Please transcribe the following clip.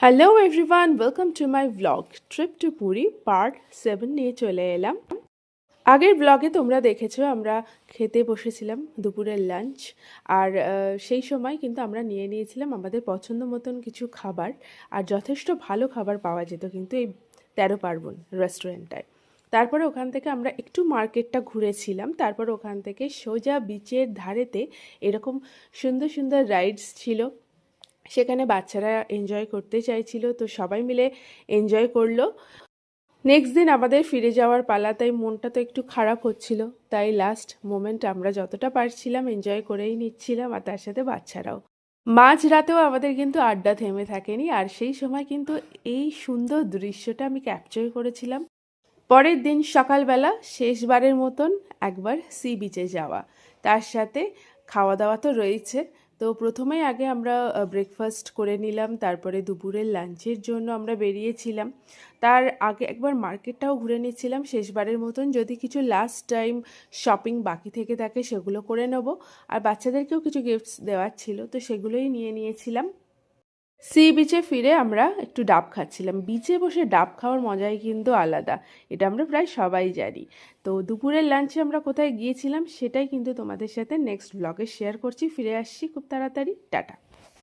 Hello everyone, welcome to my blog trip to Puri part 7 নিয়ে চলে এলাম। আগের ব্লগে তোমরা দেখেছো আমরা খেতে বসেছিলাম দুপুরের লাঞ্চ। আর সেই সময় কিন্তু আমরা নিয়ে নিয়েছিলাম আমাদের পছন্দ মতন কিছু খাবার। আর যথেষ্ট ভালো খাবার পাওয়া যেত কিন্তু এই 13 পার্বণ রেস্টুরেন্টটায়। তারপরে ওখান থেকে আমরা একটু মার্কেটটা ঘুরেছিলাম, তারপর ওখান থেকে সোজা বিচের ধারেতে এরকম সুন্দর সুন্দর রাইডস ছিল, সেখানে বাচ্চারা এনজয় করতে চাইছিল, তো সবাই মিলে এনজয় করলো। নেক্সট দিন আমাদের ফিরে যাওয়ার পালা, তাই মনটা তো একটু খারাপ হচ্ছিল, তাই লাস্ট মোমেন্ট আমরা যতটা পারছিলাম এনজয় করেই নিচ্ছিলাম, আর তার সাথে বাচ্চারাও। মাঝ রাতেও আমাদের কিন্তু আড্ডা থেমে থাকেনি, আর সেই সময় কিন্তু এই সুন্দর দৃশ্যটা আমি ক্যাপচার করেছিলাম। পরের দিন সকালবেলা শেষবারের মতন একবার সি বিচে যাওয়া, তার সাথে খাওয়া দাওয়া তো রয়েছে। তো প্রথমেই আগে আমরা ব্রেকফাস্ট করে নিলাম, তারপরে দুপুরের লাঞ্চের জন্য আমরা বেরিয়েছিলাম। তার আগে একবার মার্কেটটাও ঘুরে নিচ্ছিলাম শেষবারের মতন, যদি কিছু লাস্ট টাইম শপিং বাকি থেকে থাকে সেগুলো করে নেব। আর বাচ্চাদেরকেও কিছু গিফটস দেওয়ার ছিল, তো সেগুলোই নিয়ে নিয়েছিলাম। সি বিচে ফিরে আমরা একটু ডাব খাচ্ছিলাম। বিচে বসে ডাব খাওয়ার মজাই কিন্তু আলাদা, এটা আমরা প্রায় সবাই জানি। তো দুপুরের লাঞ্চে আমরা কোথায় গিয়েছিলাম সেটাই কিন্তু তোমাদের সাথে নেক্সট ব্লগে শেয়ার করছি। ফিরে আসছি খুব তাড়াতাড়ি, টাটা।